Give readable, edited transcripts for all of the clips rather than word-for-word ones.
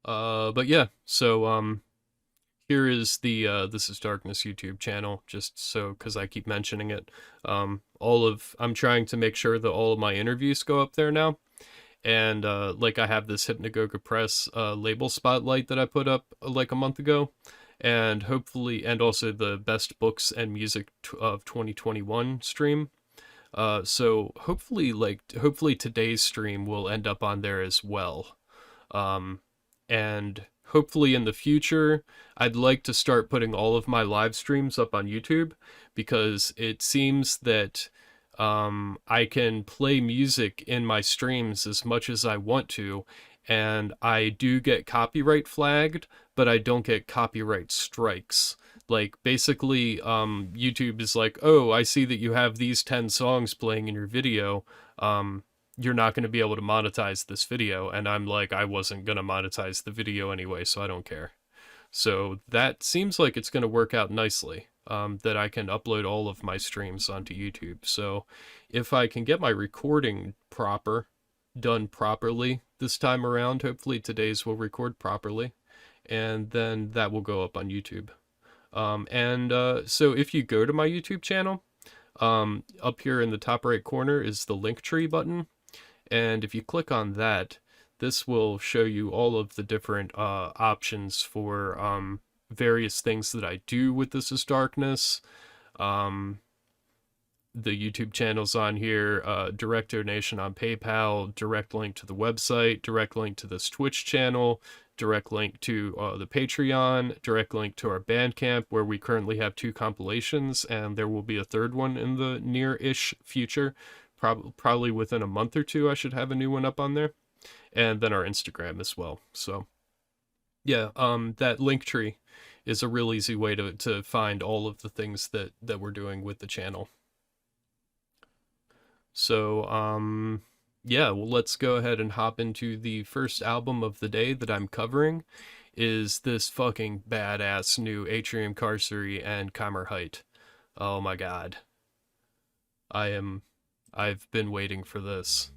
But yeah, so here is the This Is Darkness YouTube channel, just so, because I keep mentioning it. I'm trying to make sure that all of my interviews go up there now. And like, I have this Hypnagoga Press label spotlight that I put up like a month ago, and hopefully, and also the best books and music of 2021 stream. So hopefully today's stream will end up on there as well. And hopefully in the future, I'd like to start putting all of my live streams up on YouTube, because it seems that I can play music in my streams as much as I want to, and I do get copyright flagged, but I don't get copyright strikes. Like, basically, YouTube is like, oh, I see that you have these 10 songs playing in your video. You're not going to be able to monetize this video. And I'm like, I wasn't going to monetize the video anyway, so I don't care. So that seems like it's going to work out nicely, that I can upload all of my streams onto YouTube. So if I can get my recording done properly this time around, hopefully today's will record properly, and then that will go up on YouTube. So if you go to my YouTube channel, up here in the top right corner is the LinkTree button. And if you click on that, this will show you all of the different options for various things that I do with This Is Darkness. The YouTube channel's on here, direct donation on PayPal, direct link to the website, direct link to this Twitch channel, direct link to the Patreon, direct link to our Bandcamp, where we currently have 2 compilations, and there will be a 3rd one in the near-ish future. Probably within a month or 2, I should have a new one up on there. And then our Instagram as well. So yeah, that Linktree is a real easy way to find all of the things that we're doing with the channel. So yeah, well, let's go ahead and hop into the first album of the day that I'm covering. Is this fucking badass new Atrium, Carceri, and Kammarheit. Oh my god. I've been waiting for this.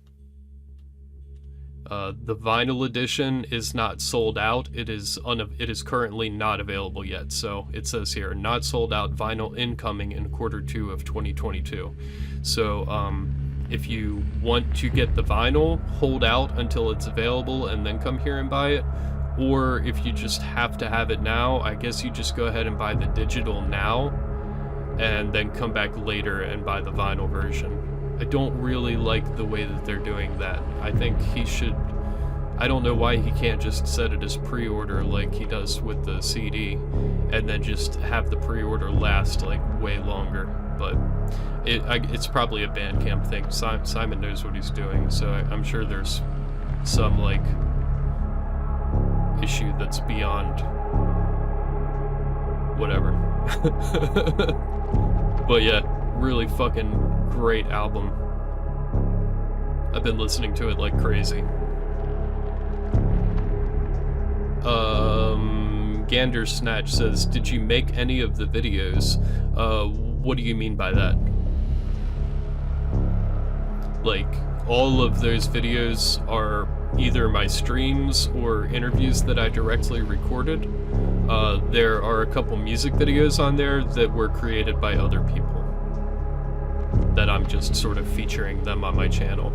The vinyl edition is not sold out. It is currently not available yet. So it says here, not sold out, vinyl incoming in Q2 of 2022. So if you want to get the vinyl, hold out until it's available and then come here and buy it. Or if you just have to have it now, I guess you just go ahead and buy the digital now and then come back later and buy the vinyl version. I don't really like the way that they're doing that. I think he should... I don't know why he can't just set it as pre-order like he does with the CD, and then just have the pre-order last, like, way longer. But it's probably a Bandcamp thing. Simon knows what he's doing, so I'm sure there's some, like, issue that's beyond... whatever. But yeah, really fucking great album. I've been listening to it like crazy. Gander Snatch says, did you make any of the videos? What do you mean by that? Like, all of those videos are either my streams or interviews that I directly recorded. There are a couple music videos on there that were created by other people, that I'm just sort of featuring them on my channel.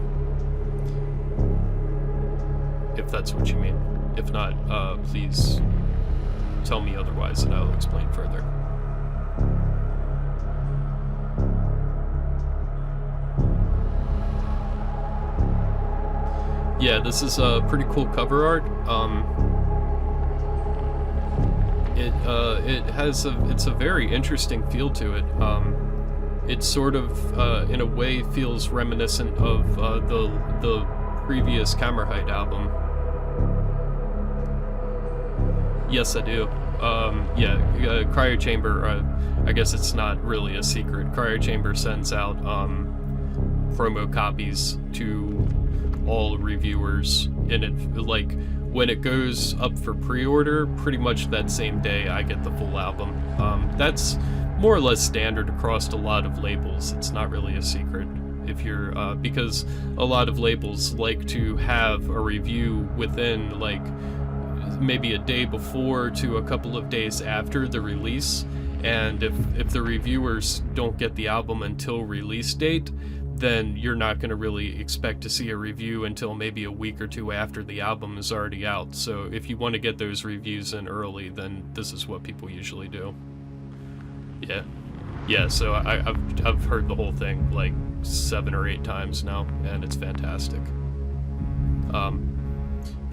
If that's what you mean. If not, please tell me otherwise and I'll explain further. Yeah, this is a pretty cool cover art. It's a very interesting feel to it. It sort of, in a way, feels reminiscent of the previous Kammarheit album. Yes, I do. Cryo Chamber, I guess it's not really a secret. Cryo Chamber sends out promo copies to all reviewers, and it, like, when it goes up for pre-order, pretty much that same day I get the full album. That's more or less standard across a lot of labels. It's not really a secret. If you're, because a lot of labels like to have a review within, like, maybe a day before to a couple of days after the release, and if the reviewers don't get the album until release date, then you're not going to really expect to see a review until maybe a week or two after the album is already out. So if you want to get those reviews in early, then this is what people usually do. Yeah, so I've heard the whole thing like 7 or 8 times now, and it's fantastic.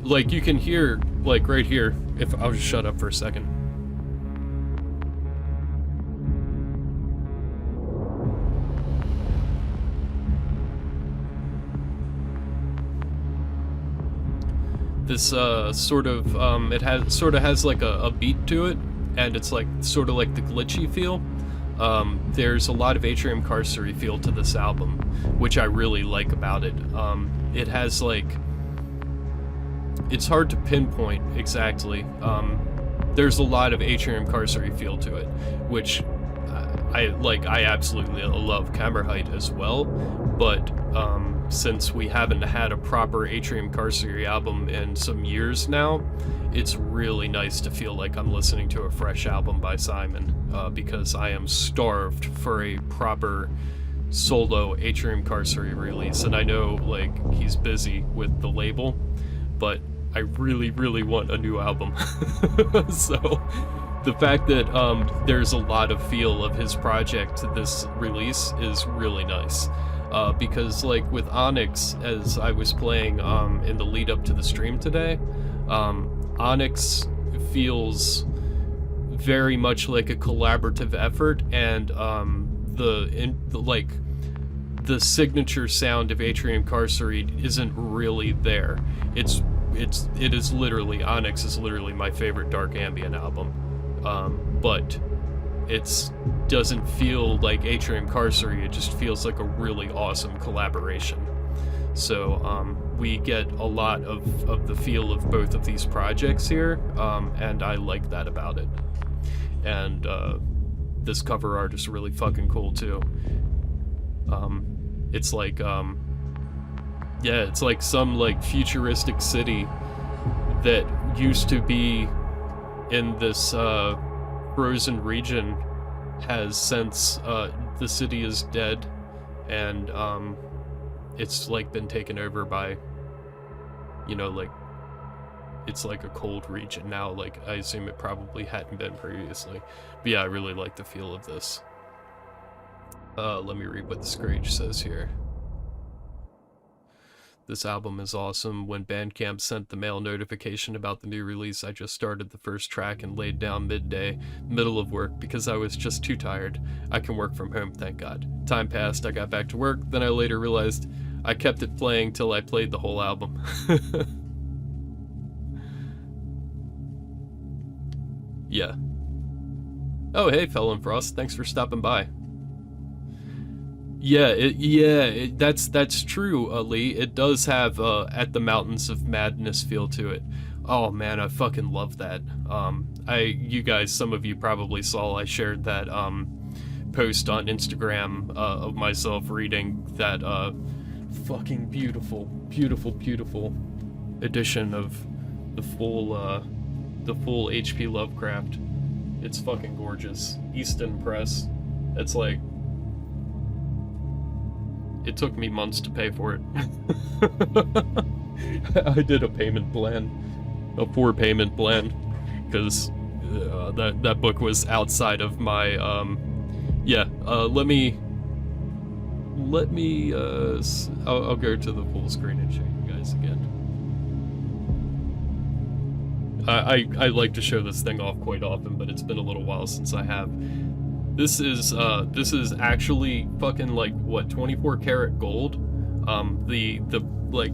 Like you can hear, like right here, if I'll just shut up for a second. This sort of has like a beat to it, and it's like sort of like the glitchy feel. There's a lot of Atrium Carceri feel to this album, which I really like about it. It has like, it's hard to pinpoint exactly. There's a lot of Atrium Carceri feel to it, which I like. I absolutely love Kammarheit as well, but since we haven't had a proper Atrium Carceri album in some years now, it's really nice to feel like I'm listening to a fresh album by Simon, because I am starved for a proper solo Atrium Carceri release, and I know like he's busy with the label, but I really, really want a new album. So the fact that there's a lot of feel of his project to this release is really nice. Because like with Onyx, as I was playing in the lead up to the stream today, Onyx feels very much like a collaborative effort, and the signature sound of Atrium Carceri isn't really there. It is literally, Onyx is literally my favorite dark ambient album, but it doesn't feel like Atrium Carceri. It just feels like a really awesome collaboration. So we get a lot of the feel of both of these projects here, and I like that about it. And this cover art is really fucking cool too. It's like it's like some like futuristic city that used to be in this frozen region has since the city is dead, and it's like been taken over by, you know, like it's like a cold region now. Like I assume it probably hadn't been previously, but yeah, I really like the feel of this. Let me read what the Screech says here. This album is awesome. When Bandcamp sent the mail notification about the new release, I just started the first track and laid down midday, middle of work, because I was just too tired. I can work from home, thank God. Time passed, I got back to work, then I later realized I kept it playing till I played the whole album. Yeah. Oh, hey, Felon Frost, thanks for stopping by. Yeah, that's true, Lee. It does have At the Mountains of Madness feel to it. Oh man, I fucking love that. You guys, some of you probably saw I shared that post on Instagram of myself reading that fucking beautiful edition of the full H.P. Lovecraft. It's fucking gorgeous. Easton Press. It's like, it took me months to pay for it. I did a payment plan, a 4-payment plan, because that book was outside of my, let me, I'll go to the full screen and show you guys again. I like to show this thing off quite often, but it's been a little while since I have. This is actually fucking like what, 24 karat gold. The like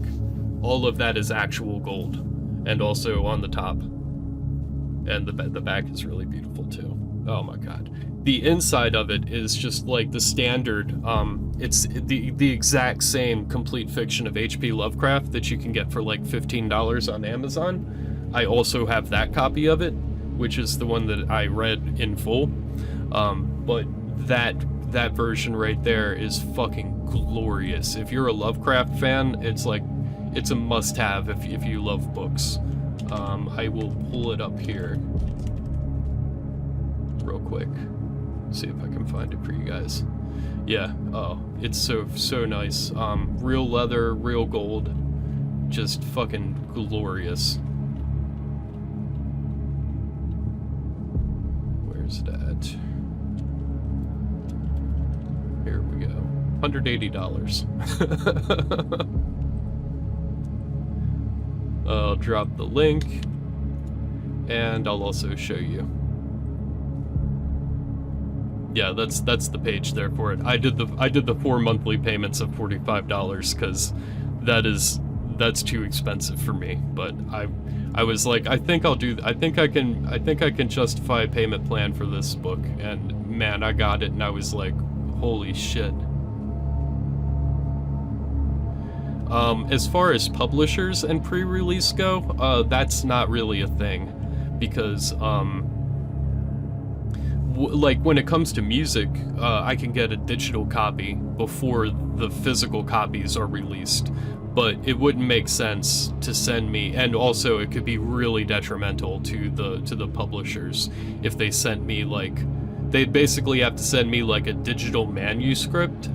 all of that is actual gold, and also on the top. And the back is really beautiful too. Oh my god. The inside of it is just like the standard. It's the exact same complete fiction of H.P. Lovecraft that you can get for like $15 on Amazon. I also have that copy of it, which is the one that I read in full. But that version right there is fucking glorious. If you're a Lovecraft fan, it's like, it's a must-have if you love books. I will pull it up here real quick. See if I can find it for you guys. Yeah, oh, it's so nice. Real leather, real gold, just fucking glorious. Where's it at? Here we go. $180. I'll drop the link, and I'll also show you. Yeah, that's the page there for it. I did the 4 monthly payments of $45 because that's too expensive for me. But I was like, I think I can justify a payment plan for this book, and man, I got it, and I was like, holy shit. As far as publishers and pre-release go, that's not really a thing, because like when it comes to music, I can get a digital copy before the physical copies are released, but it wouldn't make sense to send me, and also it could be really detrimental to the publishers if they sent me, like, they'd basically have to send me like a digital manuscript,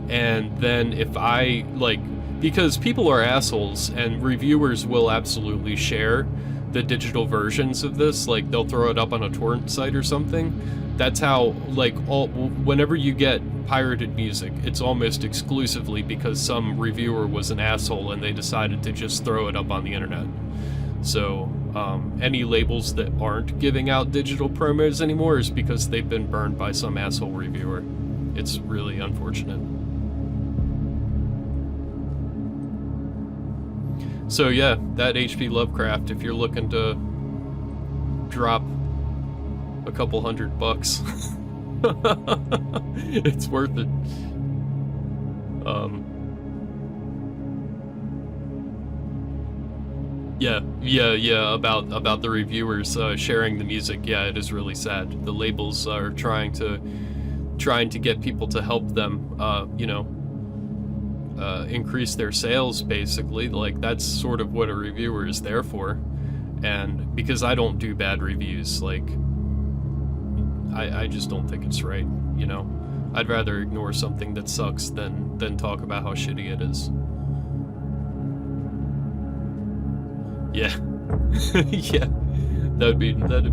and then if I, like, because people are assholes and reviewers will absolutely share the digital versions of this, like they'll throw it up on a torrent site or something. That's how, like, whenever you get pirated music, it's almost exclusively because some reviewer was an asshole and they decided to just throw it up on the internet. So any labels that aren't giving out digital promos anymore is because they've been burned by some asshole reviewer. It's really unfortunate. So yeah, that H.P. Lovecraft, if you're looking to drop a couple $100, it's worth it. Yeah, about the reviewers sharing the music. Yeah, it is really sad. The labels are trying to get people to help them, you know, increase their sales, basically. Like, that's sort of what a reviewer is there for. And because I don't do bad reviews, like, I just don't think it's right, you know? I'd rather ignore something that sucks than talk about how shitty it is. Yeah. Yeah. That'd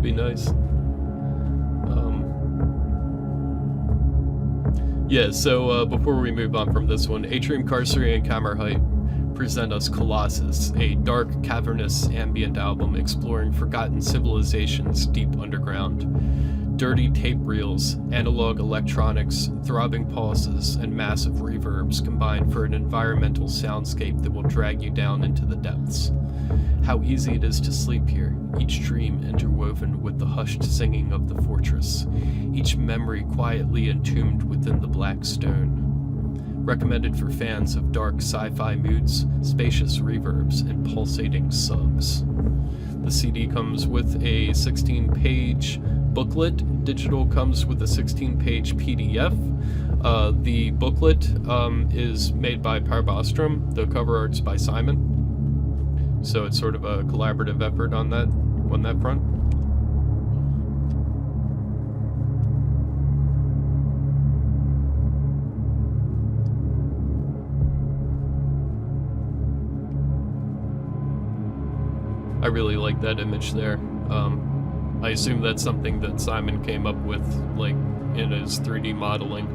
be nice. Yeah, so before we move on from this one, Atrium, Carceri, and Kammarheit present us Colossus, a dark, cavernous, ambient album exploring forgotten civilizations deep underground. Dirty tape reels, analog electronics, throbbing pulses, and massive reverbs combine for an environmental soundscape that will drag you down into the depths. How easy it is to sleep here, each dream interwoven with the hushed singing of the fortress, each memory quietly entombed within the black stone. Recommended for fans of dark sci-fi moods, spacious reverbs, and pulsating subs. The CD comes with a 16-page booklet. Digital comes with a 16-page PDF. The booklet is made by Parbostrom. The cover art's by Simon. So it's sort of a collaborative effort on that front. I really like that image there. I assume that's something that Simon came up with, like, in his 3D modeling.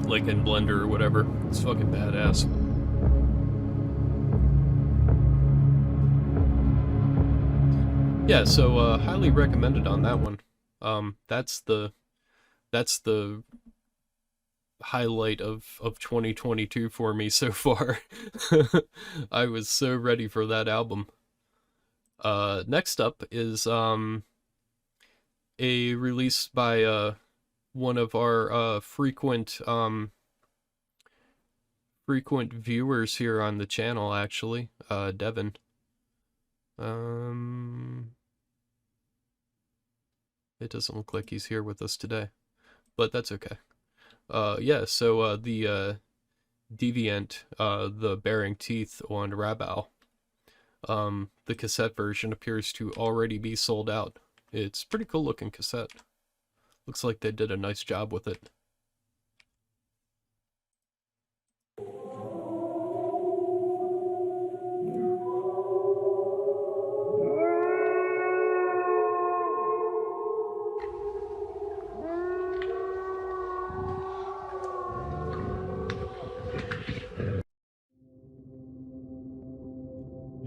Like in Blender or whatever. It's fucking badass. Yeah, so highly recommended on that one. That's the highlight of 2022 for me so far. I was so ready for that album. Next up is a release by one of our frequent viewers here on the channel, actually, Devin. It doesn't look like he's here with us today, but that's okay. Yeah, so the Deviant, the Bearing Teeth on Rabbau. The cassette version appears to already be sold out. It's pretty cool looking cassette. Looks like they did a nice job with it.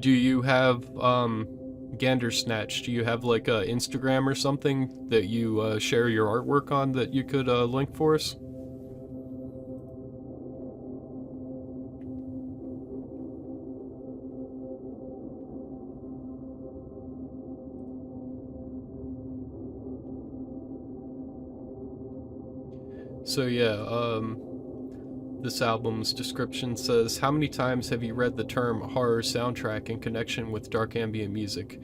Do you have, Gandersnatch, do you have like a Instagram or something that you share your artwork on that you could link for us? So yeah, this album's description says, how many times have you read the term horror soundtrack in connection with dark ambient music?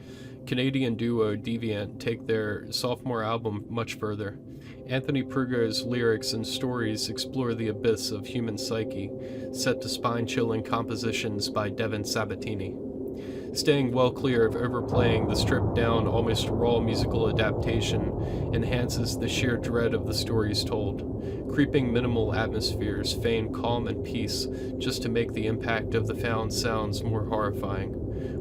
Canadian duo Deviant take their sophomore album much further. Anthony Prugo's lyrics and stories explore the abyss of human psyche, set to spine-chilling compositions by Devin Sabatini. Staying well clear of overplaying, the stripped-down, almost raw musical adaptation enhances the sheer dread of the stories told. Creeping minimal atmospheres feign calm and peace just to make the impact of the found sounds more horrifying.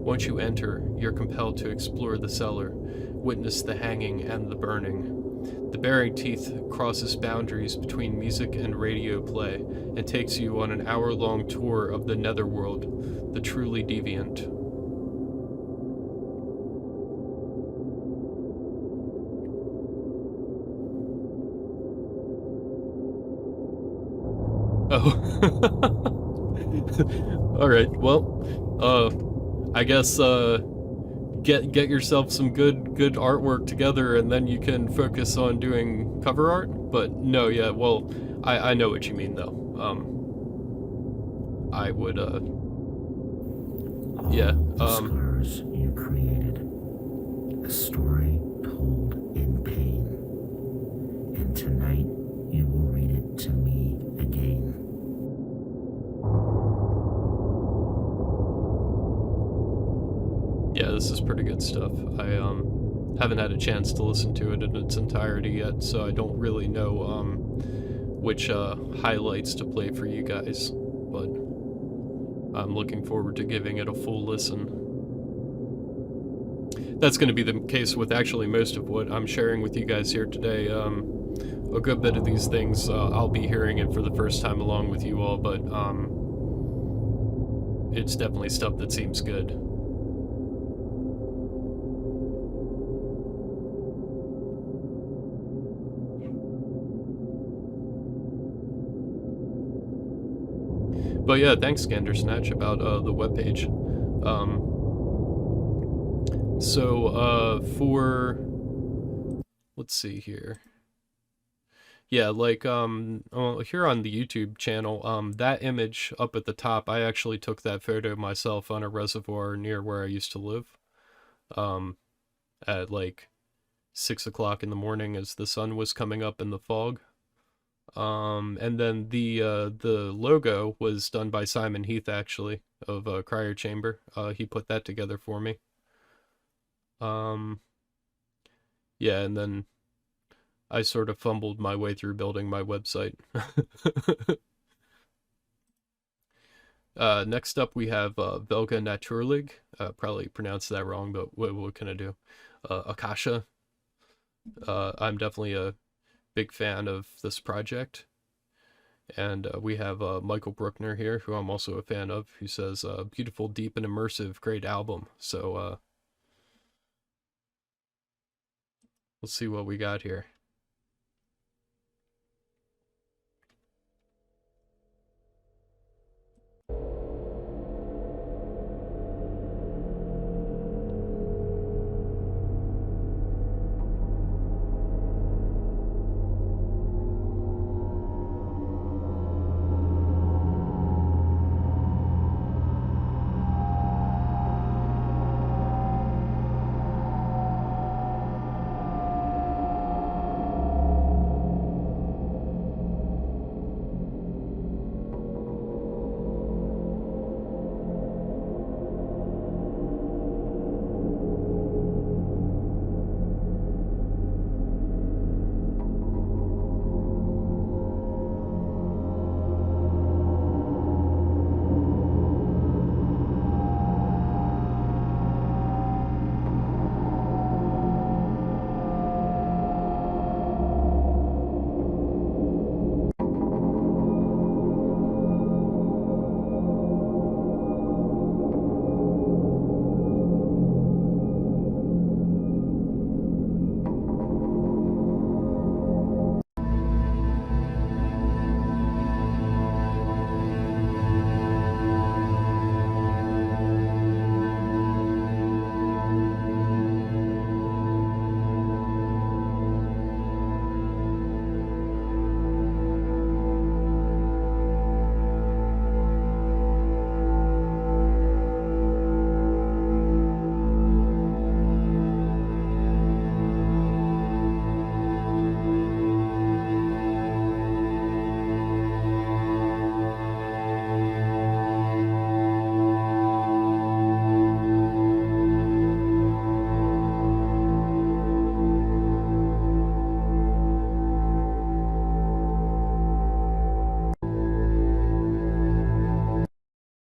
Once you enter, you're compelled to explore the cellar, witness the hanging and the burning. The Bearing Teeth crosses boundaries between music and radio play and takes you on an hour-long tour of the netherworld, the truly deviant. Oh. Alright, well, I guess, get yourself some good artwork together and then you can focus on doing cover art? But no, yeah, well, I know what you mean though. I would, yeah, Scars you created. A story told in pain. And tonight you will read it to me again. Yeah, this is pretty good stuff. I haven't had a chance to listen to it in its entirety yet, so I don't really know which highlights to play for you guys, but I'm looking forward to giving it a full listen. That's going to be the case with actually most of what I'm sharing with you guys here today. A good bit of these things, I'll be hearing it for the first time along with you all, but it's definitely stuff that seems good. But yeah, thanks, Gandersnatch, about the webpage. For let's see here. Yeah, like here on the YouTube channel, that image up at the top, I actually took that photo myself on a reservoir near where I used to live. At like 6 o'clock in the morning as the sun was coming up in the fog. And then the logo was done by Simon Heath, actually, of Cryo Chamber. He put that together for me. Yeah, and then I sort of fumbled my way through building my website. Next up we have VelgeNaturlig. Probably pronounced that wrong, but what can I do? Akasha. I'm definitely a big fan of this project. And we have Michael Bruckner here, who I'm also a fan of, who says, beautiful, deep, and immersive, great album. So, let's see what we got here.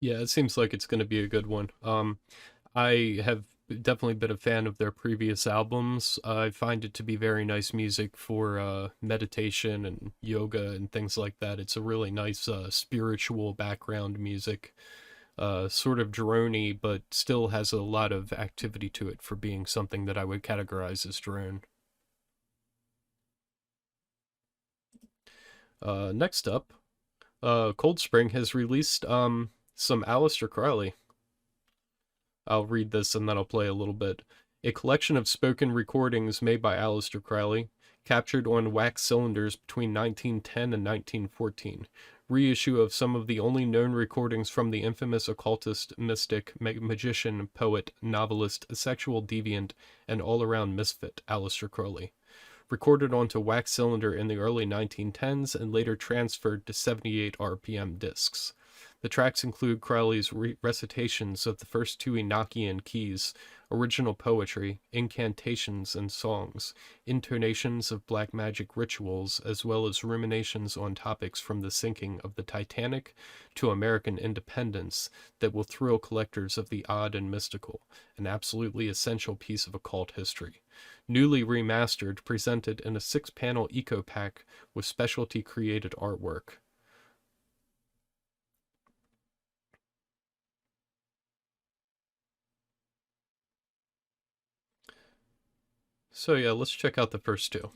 Yeah, it seems like it's going to be a good one. I have definitely been a fan of their previous albums. I find it to be very nice music for meditation and yoga and things like that. It's a really nice spiritual background music, sort of droney, but still has a lot of activity to it for being something that I would categorize as drone. Next up, Cold Spring has released some Aleister Crowley. I'll read this and then I'll play a little bit. A collection of spoken recordings made by Aleister Crowley, captured on wax cylinders between 1910 and 1914. Reissue of some of the only known recordings from the infamous occultist, mystic, magician, poet, novelist, sexual deviant, and all-around misfit, Aleister Crowley. Recorded onto wax cylinder in the early 1910s and later transferred to 78 RPM discs. The tracks include Crowley's recitations of the first two Enochian keys, original poetry, incantations and songs, intonations of black magic rituals, as well as ruminations on topics from the sinking of the Titanic to American independence that will thrill collectors of the odd and mystical, an absolutely essential piece of occult history. Newly remastered, presented in a 6-panel eco pack with specialty created artwork. So yeah, let's check out the first two.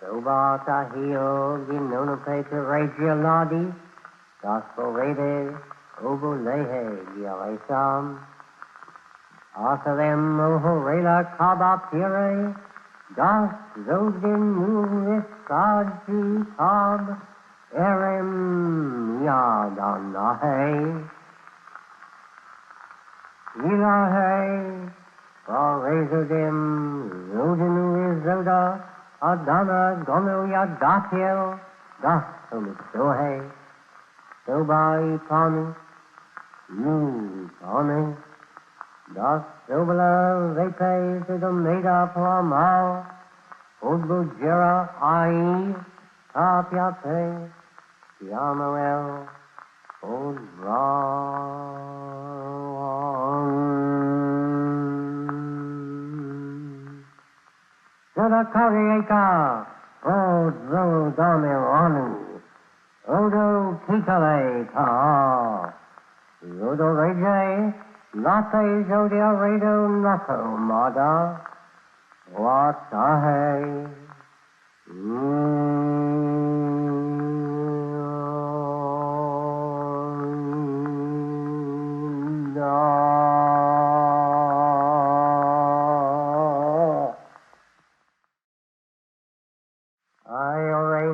Sobata hio ginonopete regioladi, Gasporede, Obulehe, Gialisam, Arthalem Ohorela Kabapire, Das Zodin Nuvisaji Tab, Erem Yadanahe, Ilahe, Forezodim, Zodinu Zoda, Adana Gono Yadatil, Das Sohe, Sobai Pani, You Pani, Das Sobala Vepe to the Meda Plamal, Udbujera Ai, Tapiate, Yamael, Karieka, Odo Domiranu, Odo Kitale Ka, Yodo Reje, Late Zodia Redo Nako Mada, Watahe,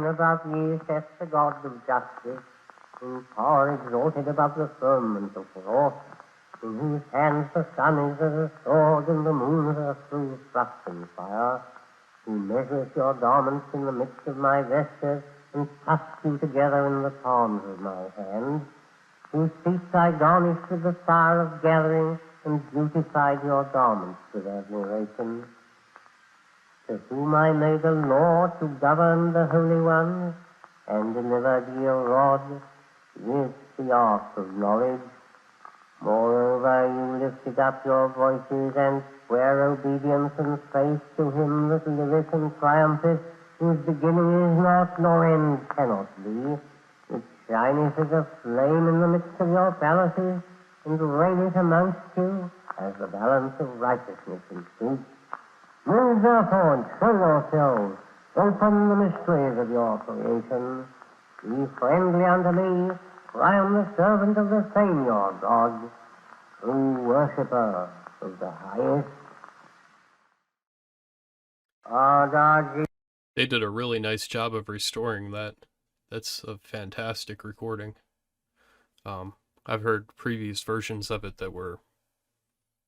Above ye saith the God of justice, in power exalted above the firmament of wrath, in whose hands the sun is as a sword and the moon as a true thrust and fire, who measures your garments in the midst of my vesture and tufts you together in the palms of my hands, whose feet I garnished with the fire of gathering and beautified your garments with admiration, to whom I made a law to govern the holy ones, and delivered ye a rod with the ark of knowledge. Moreover, you lifted up your voices and sware obedience and faith to him that liveth and triumpheth, whose beginning is not, nor end cannot be, which shineth as a flame in the midst of your palaces, and reigneth amongst you as the balance of righteousness and truth. Move therefore and show yourselves, open the mysteries of your creation. Be friendly unto me, for I am the servant of the same your God, true worshipper of the highest. They did a really nice job of restoring that. That's a fantastic recording. I've heard previous versions of it that were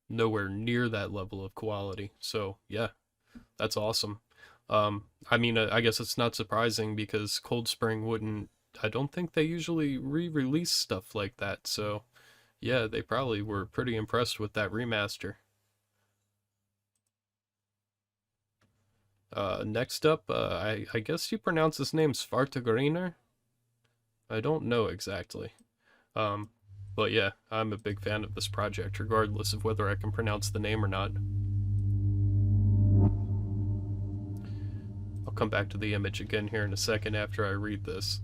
nowhere near that level of quality. So yeah, that's awesome. I mean, I guess it's not surprising because Cold Spring wouldn't. I don't think they usually re-release stuff like that. So yeah, they probably were pretty impressed with that remaster. Next up, I guess you pronounce his name Svarte Greiner? I don't know exactly. But yeah, I'm a big fan of this project, regardless of whether I can pronounce the name or not. I'll come back to the image again here in a second after I read this.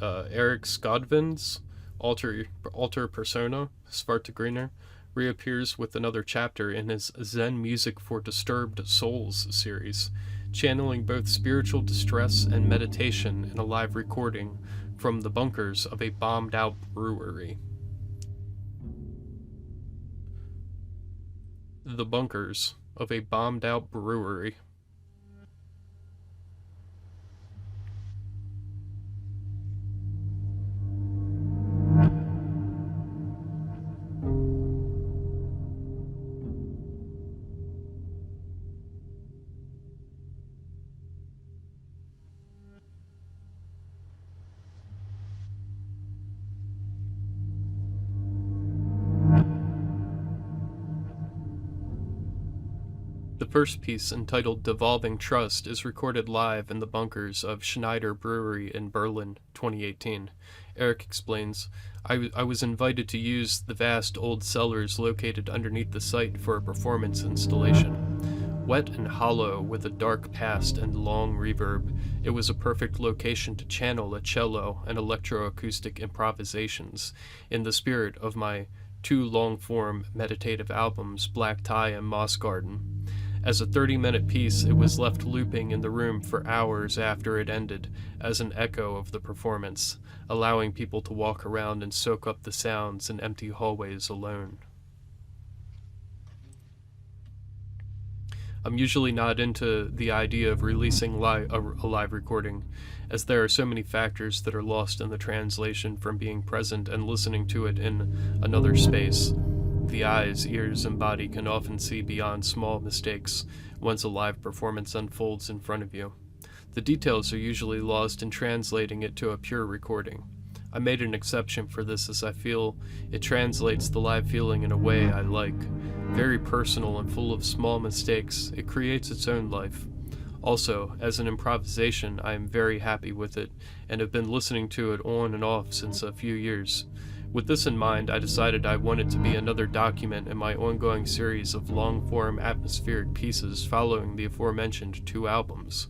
Eric Skodvin's alter persona, Svarte Greiner, reappears with another chapter in his Zen Music for Disturbed Souls series, channeling both spiritual distress and meditation in a live recording from the bunkers of a bombed-out brewery. The bunkers of a bombed-out brewery. The first piece, entitled Devolving Trust, is recorded live in the bunkers of Schneider Brewery in Berlin, 2018. Eric explains, I was invited to use the vast old cellars located underneath the site for a performance installation. Wet and hollow with a dark past and long reverb, it was a perfect location to channel a cello and electroacoustic improvisations in the spirit of my two long-form meditative albums, Black Tie and Moss Garden. As a 30-minute piece, it was left looping in the room for hours after it ended as an echo of the performance, allowing people to walk around and soak up the sounds in empty hallways alone. I'm usually not into the idea of releasing a live recording, as there are so many factors that are lost in the translation from being present and listening to it in another space. The eyes, ears, and body can often see beyond small mistakes once a live performance unfolds in front of you. The details are usually lost in translating it to a pure recording. I made an exception for this as I feel it translates the live feeling in a way I like. Very personal and full of small mistakes, it creates its own life. Also, as an improvisation, I am very happy with it, and have been listening to it on and off since a few years. With this in mind, I decided I wanted to be another document in my ongoing series of long-form atmospheric pieces following the aforementioned two albums.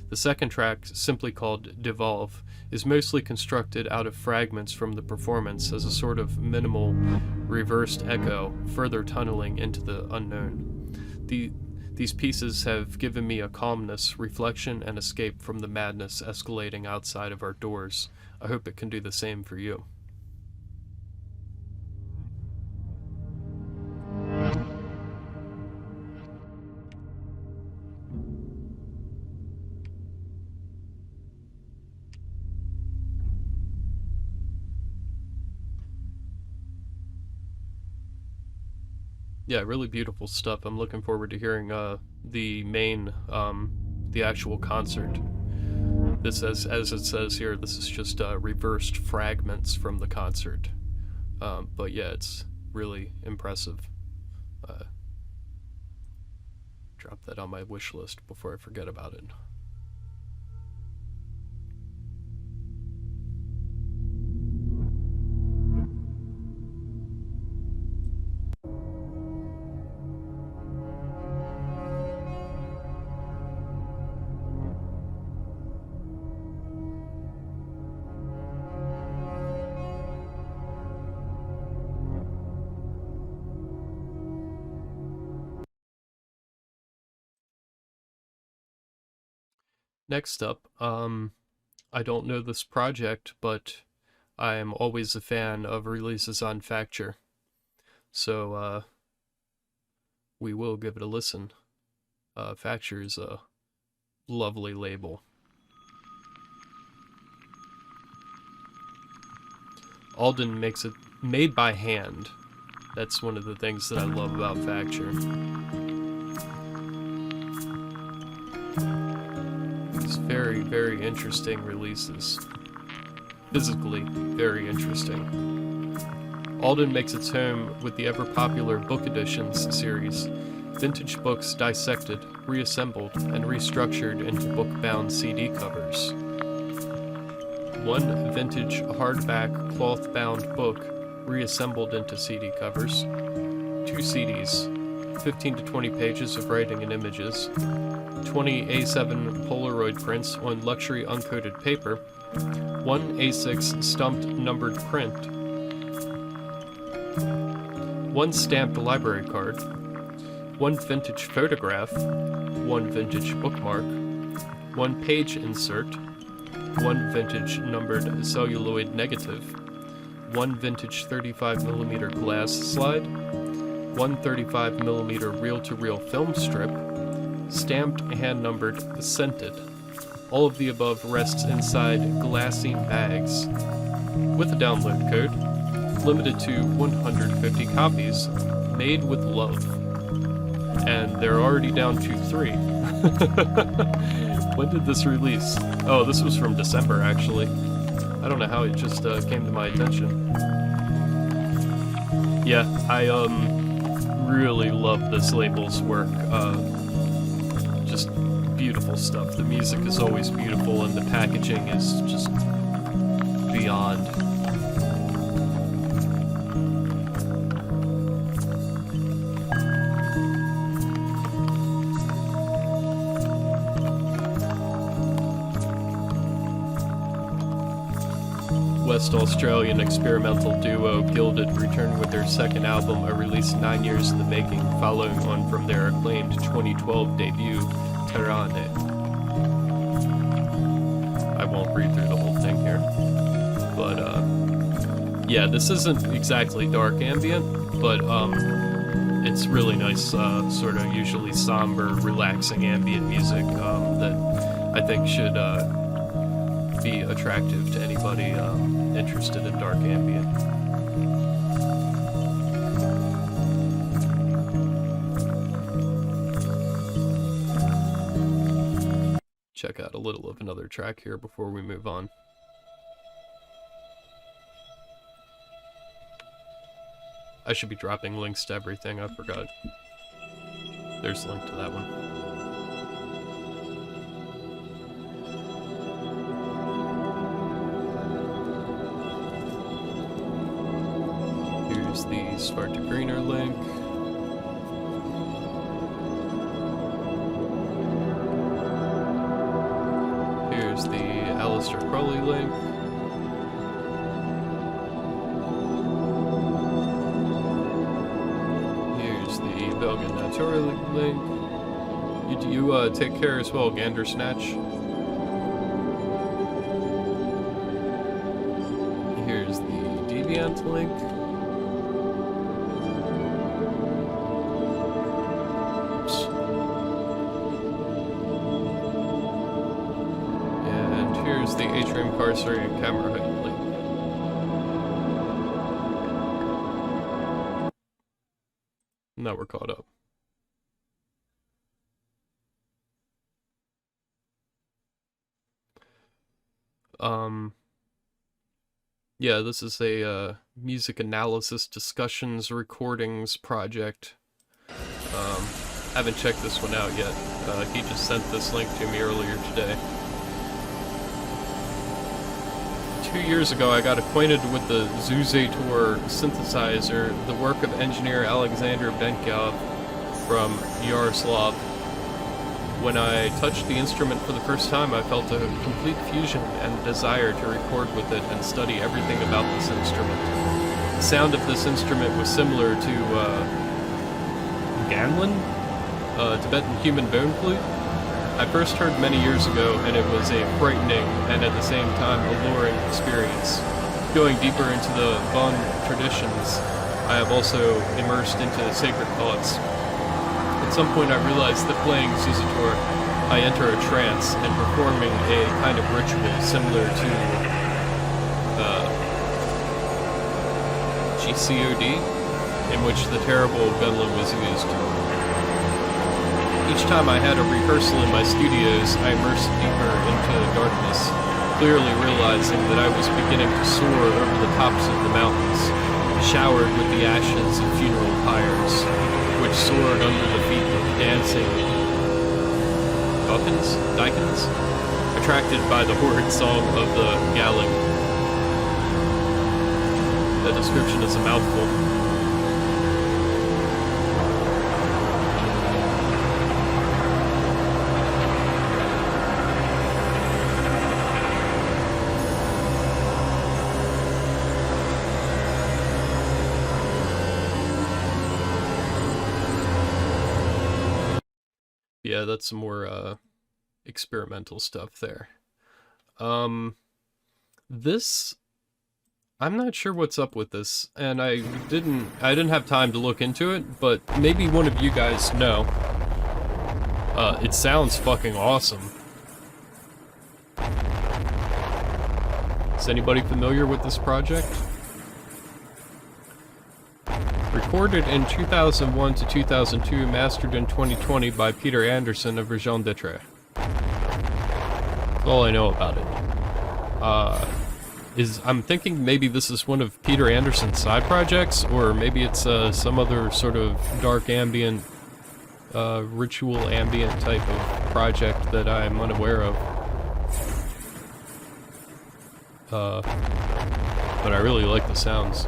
The second track, simply called Devolve, is mostly constructed out of fragments from the performance as a sort of minimal, reversed echo, further tunneling into the unknown. These pieces have given me a calmness, reflection, and escape from the madness escalating outside of our doors. I hope it can do the same for you. Yeah, really beautiful stuff. I'm looking forward to hearing the actual concert. This, as it says here, this is just reversed fragments from the concert. But yeah, it's really impressive. Drop that on my wish list before I forget about it. Next up, I don't know this project, but I am always a fan of releases on Facture. So, we will give it a listen. Facture is a lovely label. Alden makes it made by hand. That's one of the things that I love about Facture. These very, very interesting releases. Physically, very interesting. Alden makes its home with the ever-popular Book Editions series. Vintage books dissected, reassembled, and restructured into book-bound CD covers. One vintage hardback cloth-bound book reassembled into CD covers. 2 CDs, 15 to 20 pages of writing and images. 20 A7 Polaroid prints on luxury uncoated paper. 1 A6 stumped numbered print. 1 stamped library card. 1 vintage photograph. 1 vintage bookmark. 1 page insert. 1 vintage numbered celluloid negative. 1 vintage 35mm glass slide. 1 35mm reel-to-reel film strip. Stamped, hand-numbered, scented. All of the above rests inside glassine bags. With a download code, limited to 150 copies, made with love. And they're already down to 3. When did this release? Oh, this was from December, actually. I don't know how it just came to my attention. Yeah, I really love this label's work. Just beautiful stuff. The music is always beautiful, and the packaging is just beyond. West Australian experimental duo Gilded returned with their second album, a release 9 years in the making, following on from their acclaimed 2012 debut, Terrane. I won't read through the whole thing here, but yeah, this isn't exactly dark ambient, but it's really nice, sort of usually somber, relaxing ambient music that I think should be attractive to anybody interested in dark ambient. Check out a little of another track here before we move on. I should be dropping links to everything, I forgot. There's a link to that one. Here's the Svarte Greiner link. Here's the Aleister Crowley link. Here's the VelgeNaturlig link. You take care as well, Gandersnatch. Here's the Deviant link. The Atrium, Carceri, and Kammarheit link. Now we're caught up. Yeah, this is a music analysis discussions recordings project. Haven't checked this one out yet. He just sent this link to me earlier today. 2 years ago, I got acquainted with the Zuzator synthesizer, the work of engineer Alexander Benkov from Yaroslav. When I touched the instrument for the first time, I felt a complete fusion and desire to record with it and study everything about this instrument. The sound of this instrument was similar to Ganlin, Tibetan human bone flute. I first heard many years ago, and it was a frightening and at the same time alluring experience. Going deeper into the Bon traditions, I have also immersed into sacred thoughts. At some point I realized that playing Zuzator, I enter a trance and performing a kind of ritual similar to GCOD, in which the terrible bedlam was used. Each time I had a rehearsal in my studios, I immersed deeper into darkness, clearly realizing that I was beginning to soar over the tops of the mountains, showered with the ashes of funeral pyres, which soared under the feet of dancing Dikens, attracted by the horrid song of the Galling. That description is a mouthful. Yeah, that's some more experimental stuff there. This, I'm not sure what's up with this, and I didn't have time to look into it, but maybe one of you guys know. It sounds fucking awesome. Is anybody familiar with this project? Recorded in 2001 to 2002, mastered in 2020 by Peter Anderson of VelgeNaturlig. That's all I know about it. I'm thinking maybe this is one of Peter Anderson's side projects, or maybe it's some other sort of dark ambient, ritual ambient type of project that I'm unaware of. But I really like the sounds.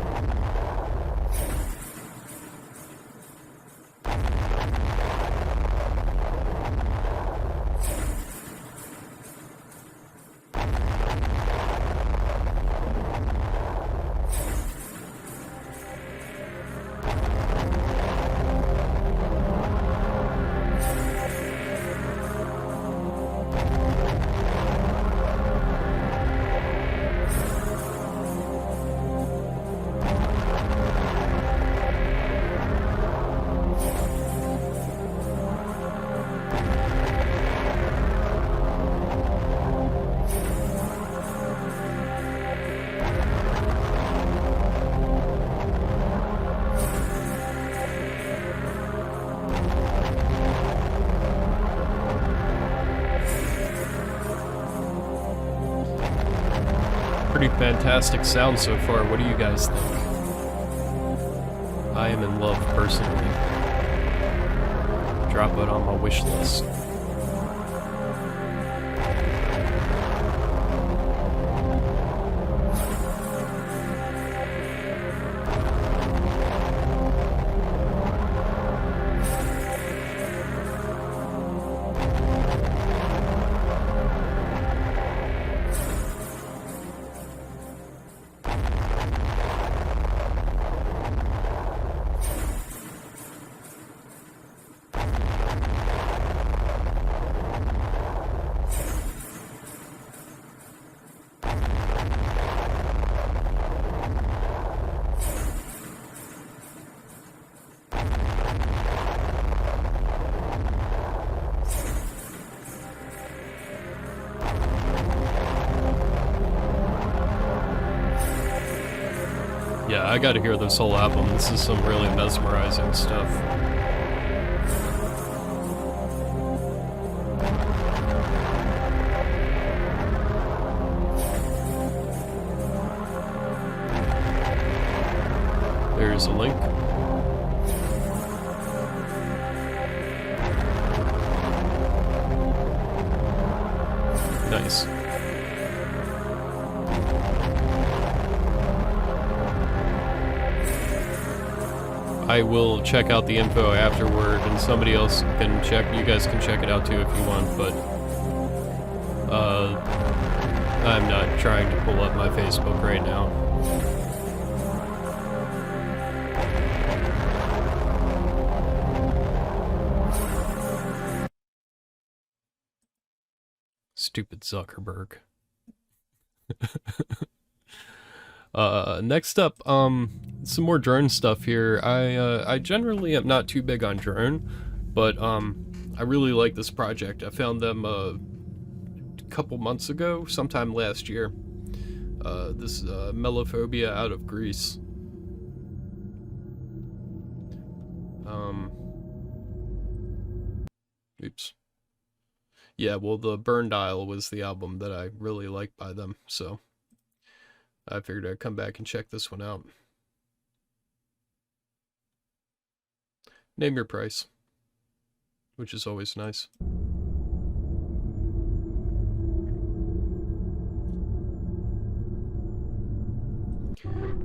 Pretty fantastic sound so far. What do you guys think? I am in love personally. Drop it on my wish list. Yeah, I gotta hear this whole album. This is some really mesmerizing stuff. There's a link. Nice. I will check out the info afterward, and somebody else can check. You guys can check it out too if you want, but I'm not trying to pull up my Facebook right now. Stupid Zuckerberg. Next up, some more drone stuff here. I generally am not too big on drone, but I really like this project. I found them a couple months ago, sometime last year. This Melophobia out of Greece. Oops. Yeah, well, the Burned Isle was the album that I really liked by them, so I figured I'd come back and check this one out. Name your price, which is always nice.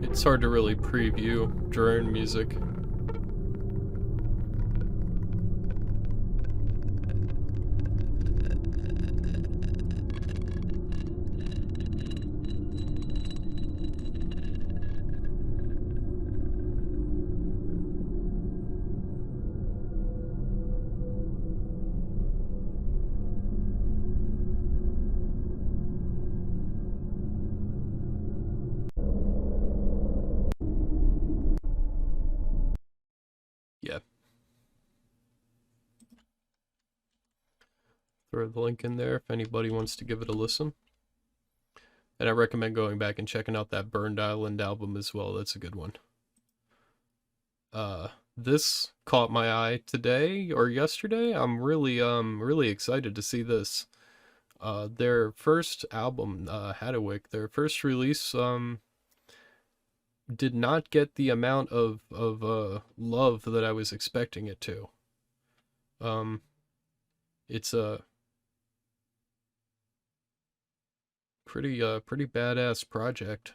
It's hard to really preview drone music. Yeah. Throw the link in there if anybody wants to give it a listen. And I recommend going back and checking out that Burned Island album as well. That's a good one. This caught my eye today or yesterday. I'm really excited to see this. Their first album, Hadewych, their first release, did not get the amount of love that I was expecting it to. It's a pretty badass project.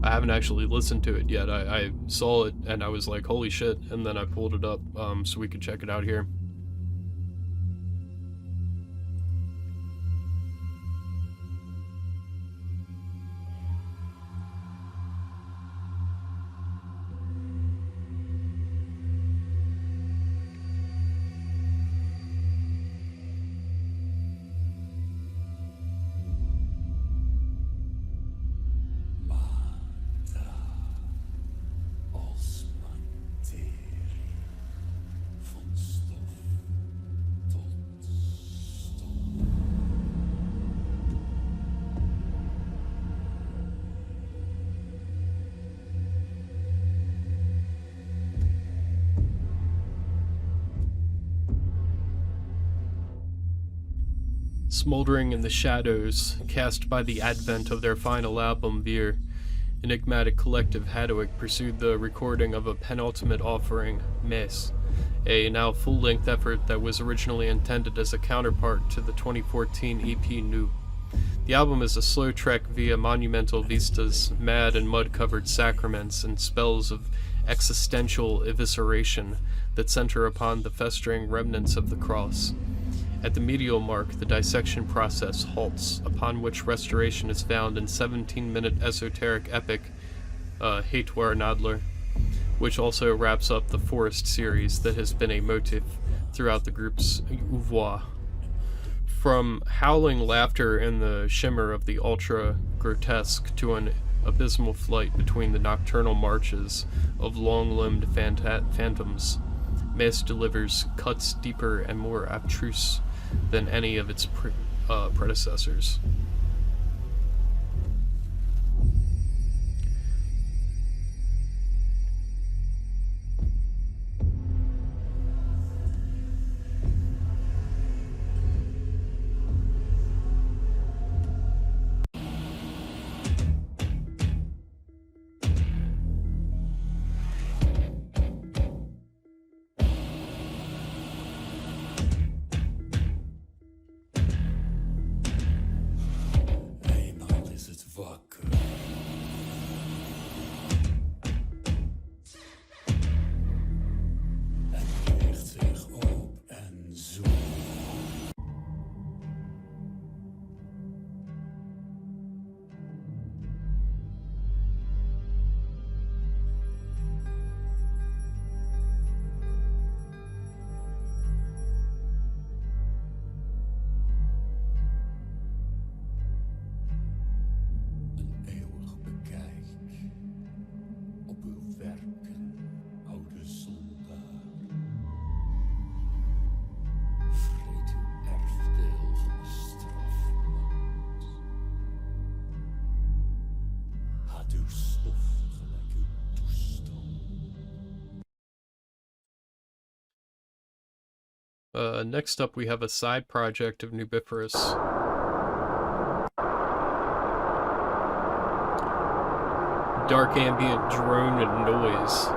I haven't actually listened to it yet. I saw it and I was like, holy shit, and then I pulled it up so we could check it out here. Smoldering in the shadows cast by the advent of their final album, Vir, enigmatic collective Hadewych pursued the recording of a penultimate offering, Mes, a now full-length effort that was originally intended as a counterpart to the 2014 EP Nu. The album is a slow trek via monumental vistas, mad and mud-covered sacraments, and spells of existential evisceration that center upon the festering remnants of the cross. At the medial mark, the dissection process halts, upon which restoration is found in 17-minute esoteric epic, ＨÄroDrone, which also wraps up the Forest series that has been a motif throughout the group's oeuvre. From howling laughter in the shimmer of the ultra-grotesque to an abysmal flight between the nocturnal marches of long-limbed phantoms, Mes delivers cuts deeper and more abstruse than any of its predecessors. Next up we have a side project of Nubiferous. Dark ambient drone and noise.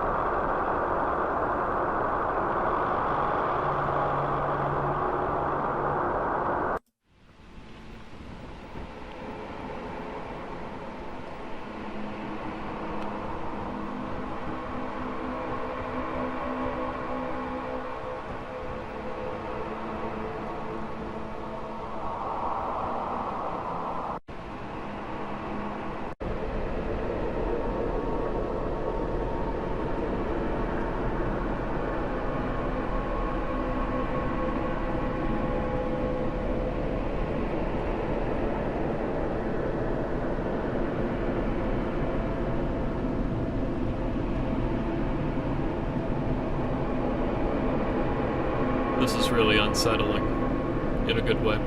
This is really unsettling, in a good way.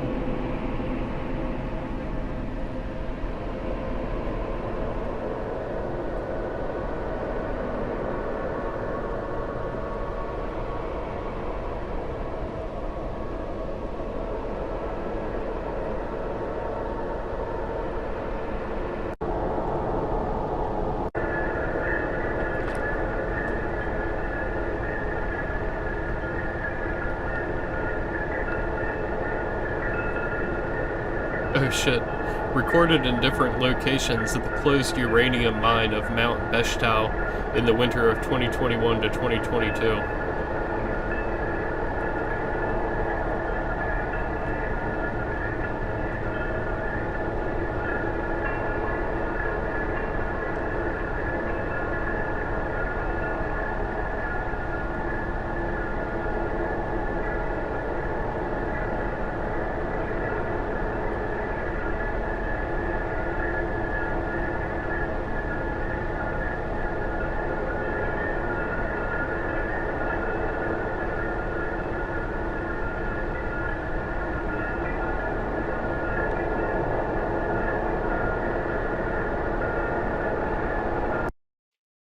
Oh shit. Recorded in different locations at the closed uranium mine of Mount Beshtau in the winter of 2021 to 2022.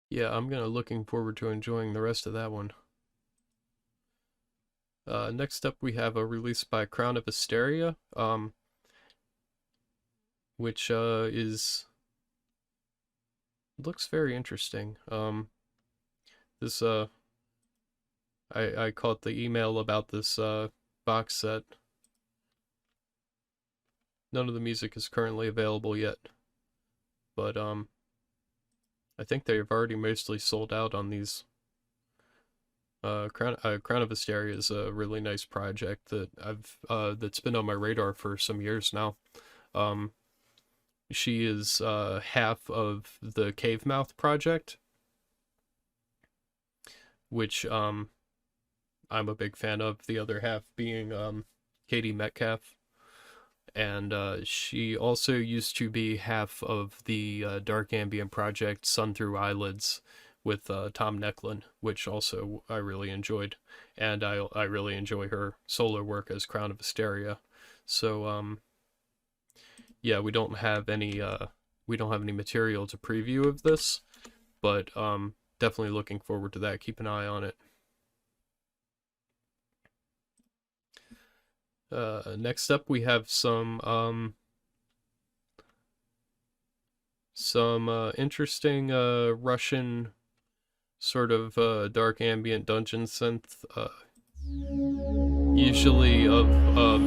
Yeah, I'm looking forward to enjoying the rest of that one. Next up we have a release by Crown of Asteria, which looks very interesting. This I caught the email about this box set. None of the music is currently available yet, but I think they've already mostly sold out on these. Crown of Asteria is a really nice project that that's been on my radar for some years now. She is half of the Cave Mouth project, which I'm a big fan of. The other half being Katie Metcalf. And she also used to be half of the Dark Ambient project Sun Through Eyelids with Tom Necklin, which also I really enjoyed. And I really enjoy her solo work as Crown of Asteria. So yeah, we don't have any material to preview of this, but definitely looking forward to that. Keep an eye on it. Next up we have some interesting Russian sort of dark ambient dungeon synth, usually of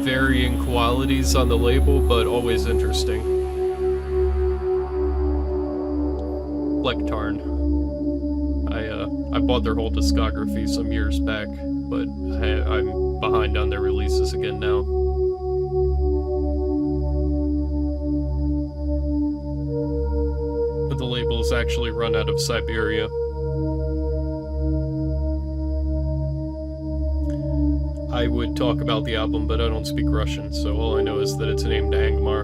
varying qualities on the label, but always interesting. Lectarn. I bought their whole discography some years back, but I'm behind on their releases again now. But the label's actually run out of Siberia. I would talk about the album, but I don't speak Russian, so all I know is that it's named Angmar.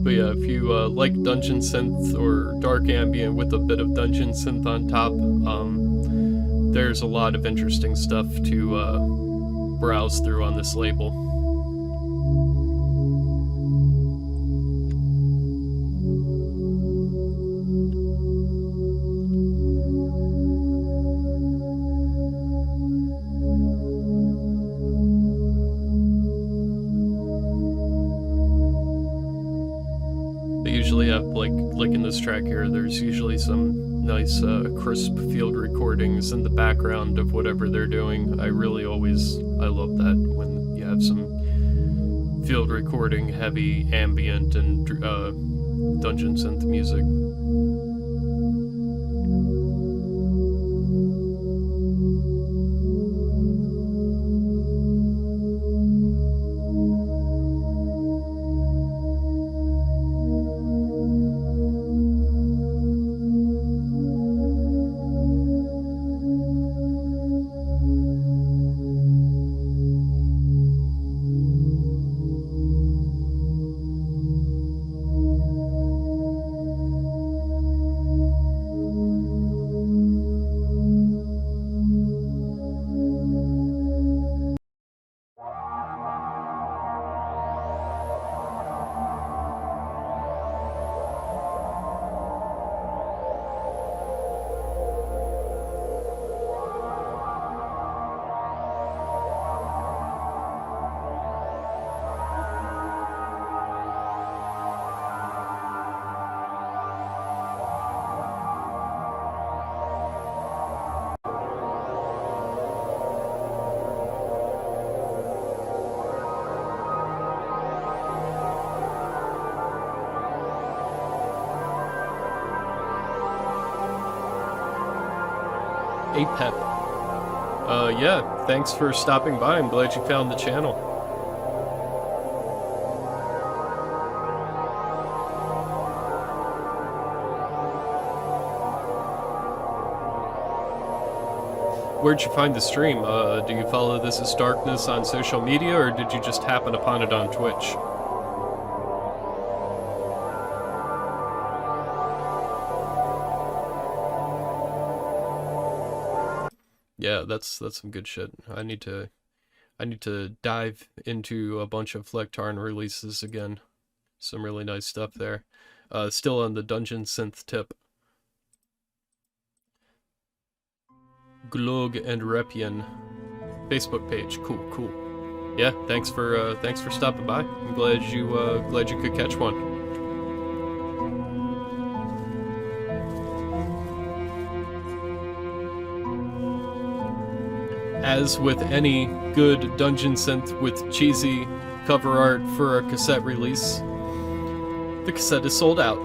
But yeah, if you like dungeon synth or dark ambient with a bit of dungeon synth on top, there's a lot of interesting stuff to browse through on this label. Usually have like in this track here, there's usually some nice crisp field recordings in the background of whatever they're doing. I love that when you have some field recording heavy ambient and dungeon synth music. Apep. Yeah, thanks for stopping by. I'm glad you found the channel. Where'd you find the stream? Do you follow This Is Darkness on social media, or did you just happen upon it on Twitch? Yeah, that's some good shit. I need to dive into a bunch of Flecktarn releases again. Some really nice stuff there. Still on the dungeon synth tip. Glog and Repian Facebook page. Cool. Yeah, thanks for stopping by. I'm glad you could catch one. As with any good dungeon synth with cheesy cover art for a cassette release, the cassette is sold out.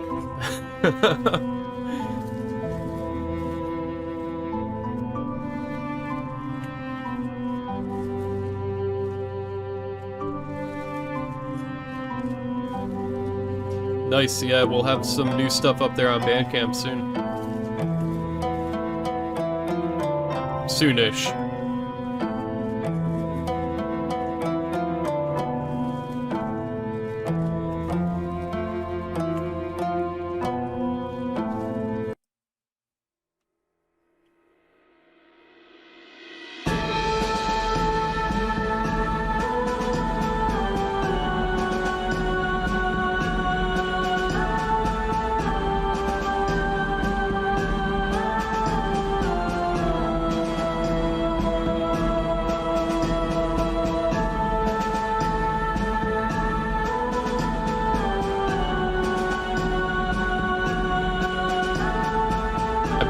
Nice, yeah, we'll have some new stuff up there on Bandcamp soon. Soonish.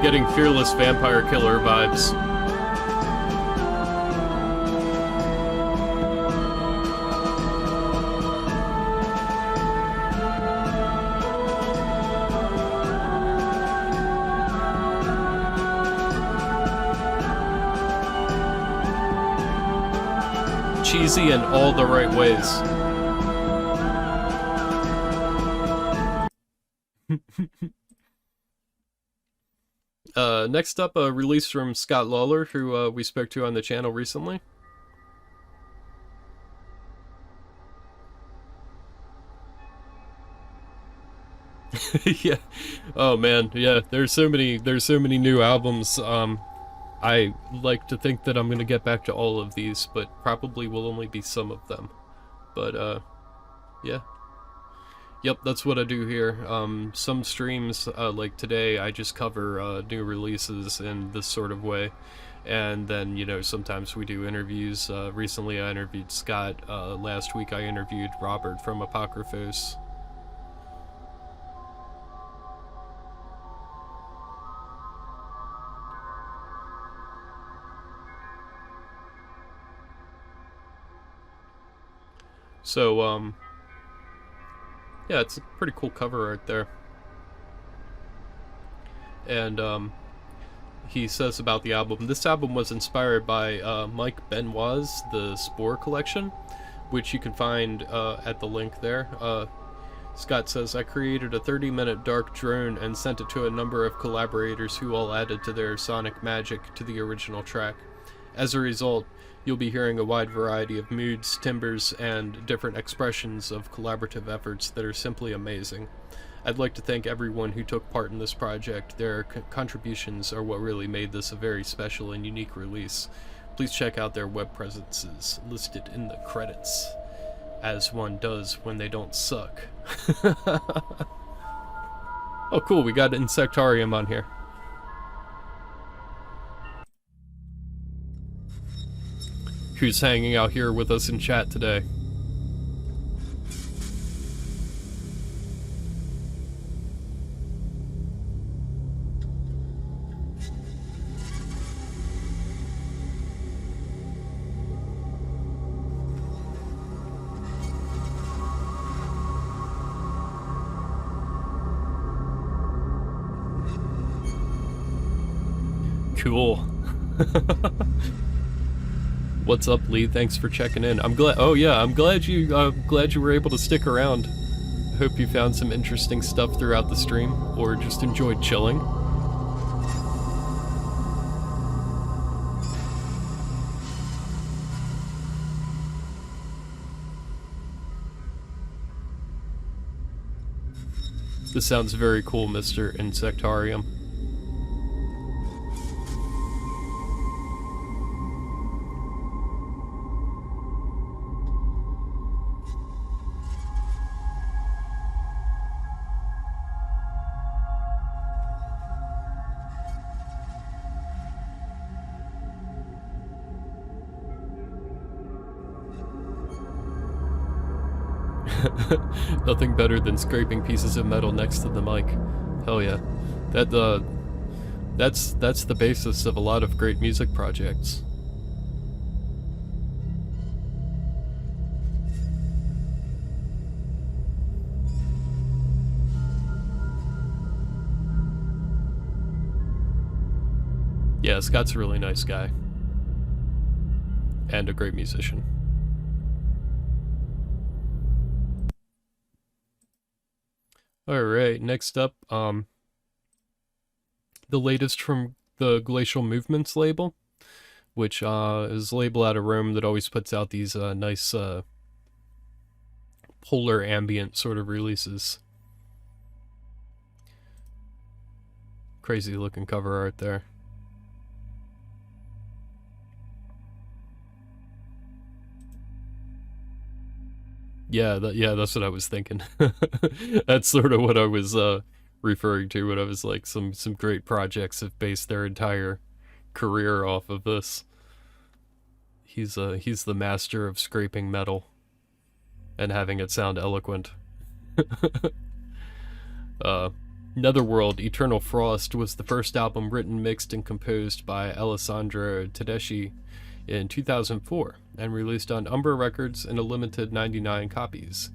Getting Fearless Vampire Killer vibes. Cheesy in all the right ways. Next up, a release from Scott Lawler, who we spoke to on the channel recently. Yeah. Oh man, yeah. There's so many new albums. I like to think that I'm gonna get back to all of these, but probably will only be some of them. But yeah. Yep, that's what I do here. Some streams, like today, I just cover new releases in this sort of way. And then, you know, sometimes we do interviews. Recently I interviewed Scott. Last week I interviewed Robert from Apocryphos. So, yeah, it's a pretty cool cover art there. And, he says about the album, this album was inspired by Mike Benoit's The Spore Collection, which you can find at the link there. Scott says, I created a 30-minute dark drone and sent it to a number of collaborators who all added to their sonic magic to the original track. As a result, you'll be hearing a wide variety of moods, timbres, and different expressions of collaborative efforts that are simply amazing. I'd like to thank everyone who took part in this project. Their contributions are what really made this a very special and unique release. Please check out their web presences listed in the credits, as one does when they don't suck. Oh cool, we got Insectarium on here. Who's hanging out here with us in chat today. Cool. What's up, Lee? Thanks for checking in. I'm glad. Oh yeah, I'm glad you were able to stick around. I hope you found some interesting stuff throughout the stream, or just enjoyed chilling. This sounds very cool, Mr. Insectarium. Nothing better than scraping pieces of metal next to the mic. Hell yeah. That's the basis of a lot of great music projects. Yeah, Scott's a really nice guy. And a great musician. Alright, next up, the latest from the Glacial Movements label, which is a label out of Rome that always puts out these nice polar ambient sort of releases. Crazy looking cover art there. Yeah, that's what I was thinking. That's sort of what I was referring to when I was like, some great projects have based their entire career off of this. He's the master of scraping metal and having it sound eloquent. Netherworld Eternal Frost was the first album written, mixed, and composed by Alessandro Tedeschi in 2004 and released on Umbra Records in a limited 99 copies.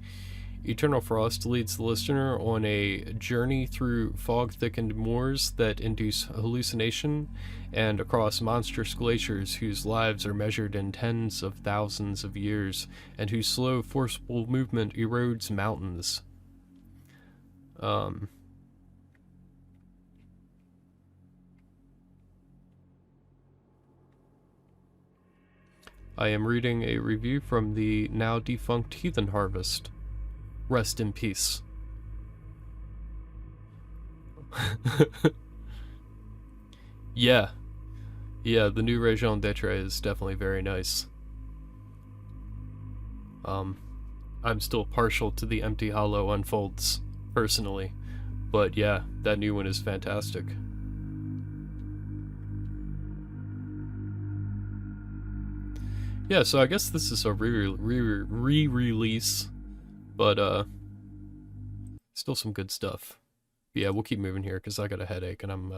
Eternal Frost leads the listener on a journey through fog-thickened moors that induce hallucination and across monstrous glaciers whose lives are measured in tens of thousands of years and whose slow, forceful movement erodes mountains. I am reading a review from the now defunct Heathen Harvest. Rest in peace. Yeah. Yeah, the new raison d'etre is definitely very nice. I'm still partial to the Empty Hollow Unfolds, personally. But yeah, that new one is fantastic. Yeah, so I guess this is a re-release, but still some good stuff. But yeah, we'll keep moving here because I got a headache and I'm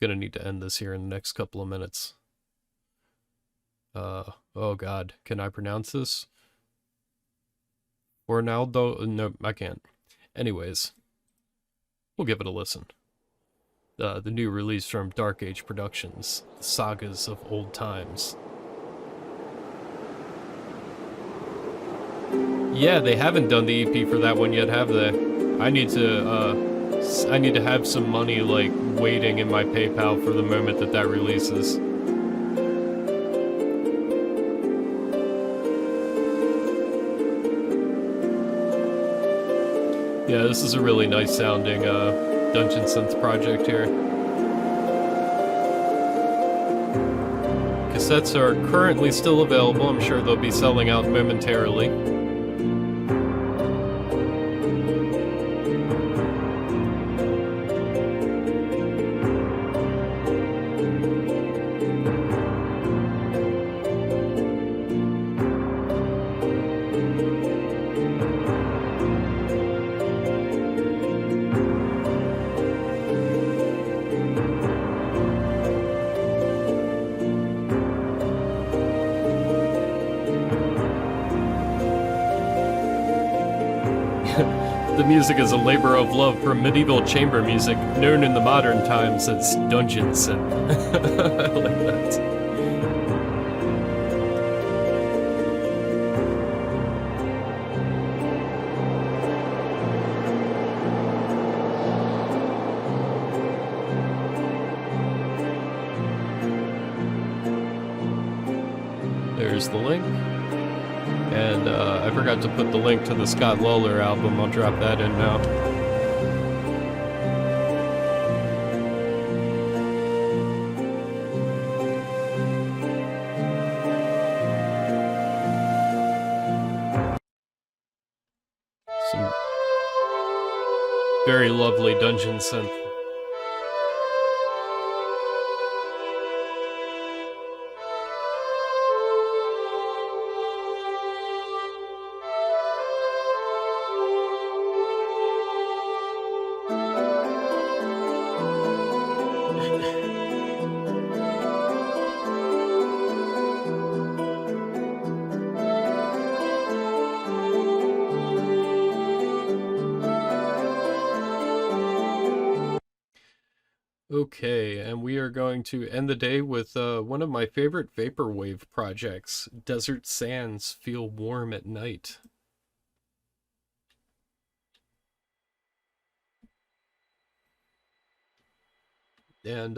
gonna need to end this here in the next couple of minutes. Oh god, can I pronounce this? Ronaldo? No, I can't. Anyways, we'll give it a listen. The new release from Dark Age Productions, The Sagas of Old Times. Yeah, they haven't done the EP for that one yet, have they? I need to have some money, like, waiting in my PayPal for the moment that that releases. Yeah, this is a really nice sounding dungeon synth project here. Cassettes are currently still available. I'm sure they'll be selling out momentarily. The music is a labor of love from medieval chamber music, known in the modern times as dungeon synth. I like that. There's the link. And I forgot to put the link to the Scott Lawler album. I'll drop that in now. Some very lovely dungeon synth. Okay, and we are going to end the day with one of my favorite vaporwave projects, Desert Sands Feel Warm at Night. And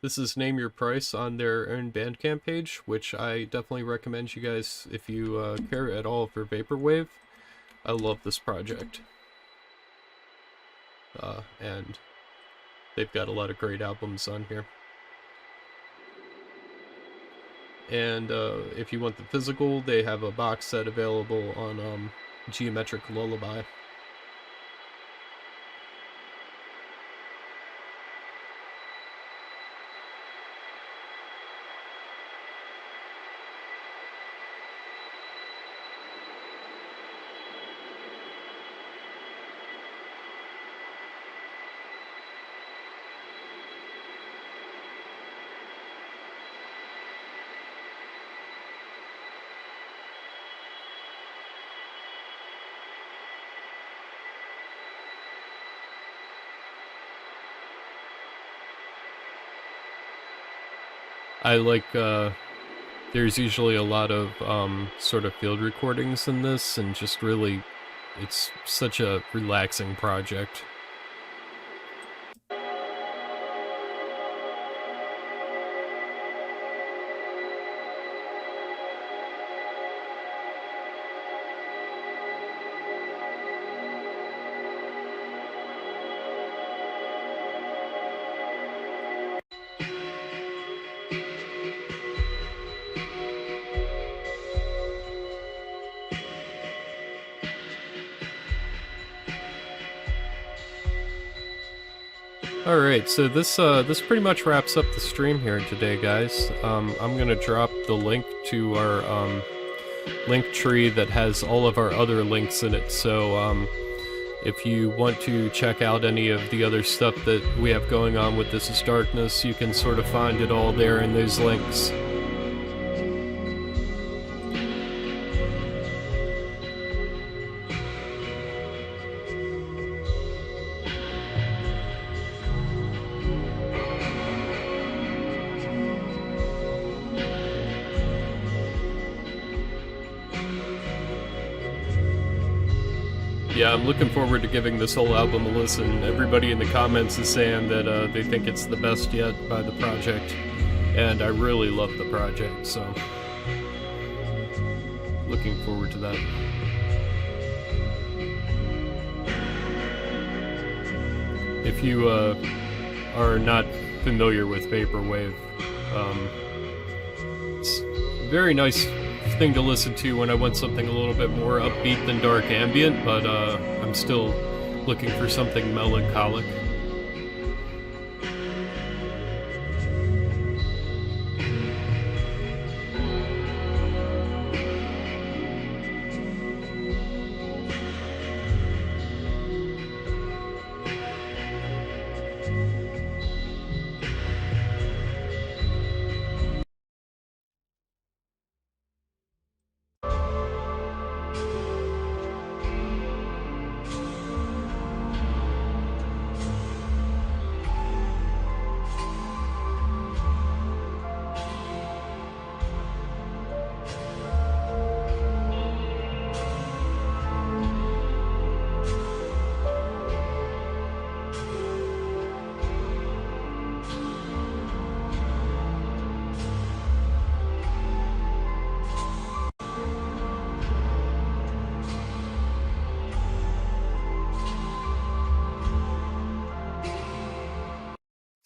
this is Name Your Price on their own Bandcamp page, which I definitely recommend you guys if you care at all for vaporwave. I love this project. And they've got a lot of great albums on here. And if you want the physical, they have a box set available on Geometric Lullaby. I like, there's usually a lot of sort of field recordings in this, and just really, it's such a relaxing project. Alright, so this pretty much wraps up the stream here today, guys. I'm gonna drop the link to our LinkTree that has all of our other links in it, so if you want to check out any of the other stuff that we have going on with This Is Darkness, you can sort of find it all there in those links. Yeah, I'm looking forward to giving this whole album a listen. Everybody in the comments is saying that they think it's the best yet by the project, and I really love the project, so looking forward to that. If you are not familiar with Vaporwave, it's a very nice thing to listen to when I want something a little bit more upbeat than dark ambient, but I'm still looking for something melancholic.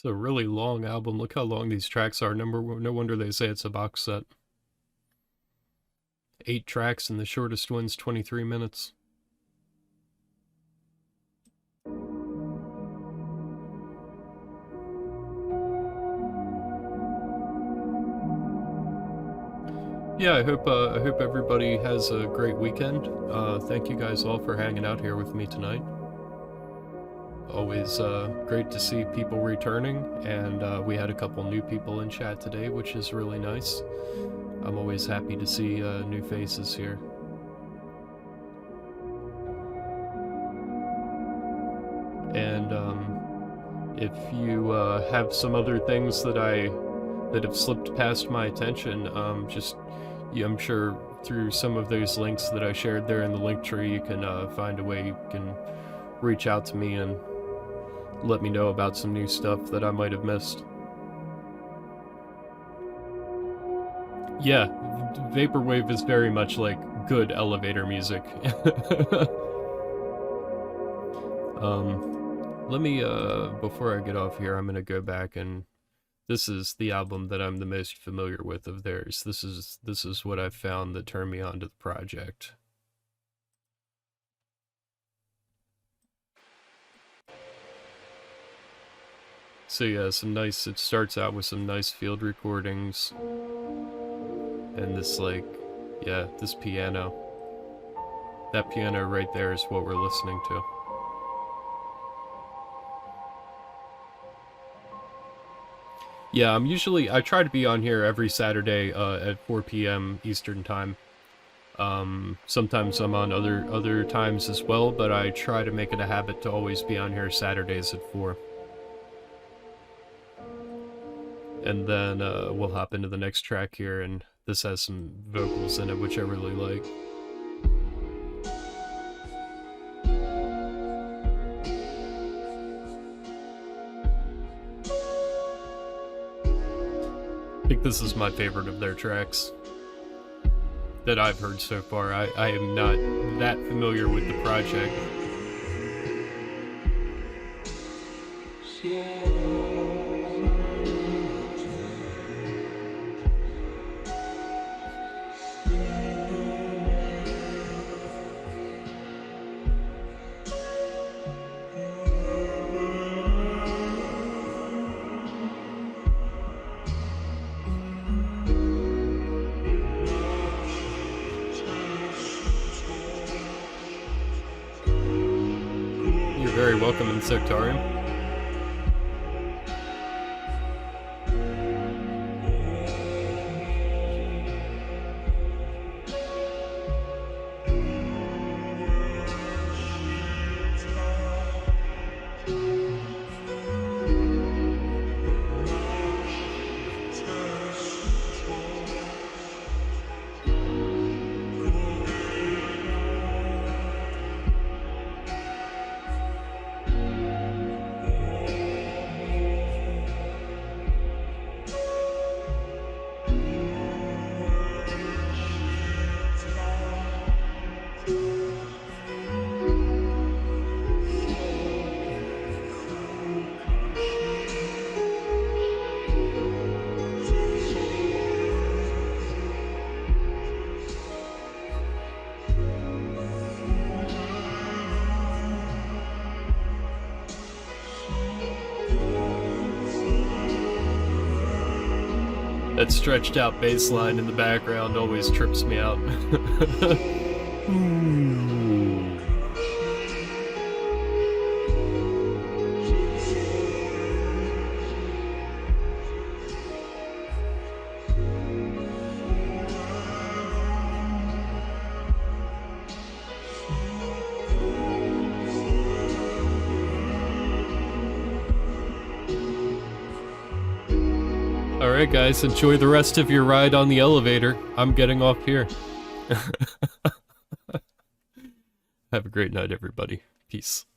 It's a really long album. Look how long these tracks are. No wonder they say it's a box set. 8 tracks and the shortest one's 23 minutes. Yeah, I hope everybody has a great weekend. Thank you guys all for hanging out here with me tonight. Always great to see people returning, and we had a couple new people in chat today, which is really nice. I'm always happy to see new faces here. And if you have some other things that have slipped past my attention, I'm sure through some of those links that I shared there in the LinkTree, you can find a way you can reach out to me and let me know about some new stuff that I might have missed. Yeah, Vaporwave is very much like good elevator music. Let me, before I get off here, I'm gonna go back and this is the album that I'm the most familiar with of theirs. This is what I've found that turned me on to the project. So yeah, it starts out with some nice field recordings. And this this piano. That piano right there is what we're listening to. Yeah, I try to be on here every Saturday at 4 p.m. Eastern Time. Sometimes I'm on other times as well, but I try to make it a habit to always be on here Saturdays at 4. And then we'll hop into the next track here, and this has some vocals in it, which I really like. I think this is my favorite of their tracks that I've heard so far. I am not that familiar with the project. welcome in Sectarium. That stretched out bass line in the background always trips me out. Alright guys, enjoy the rest of your ride on the elevator. I'm getting off here. Have a great night, everybody. Peace.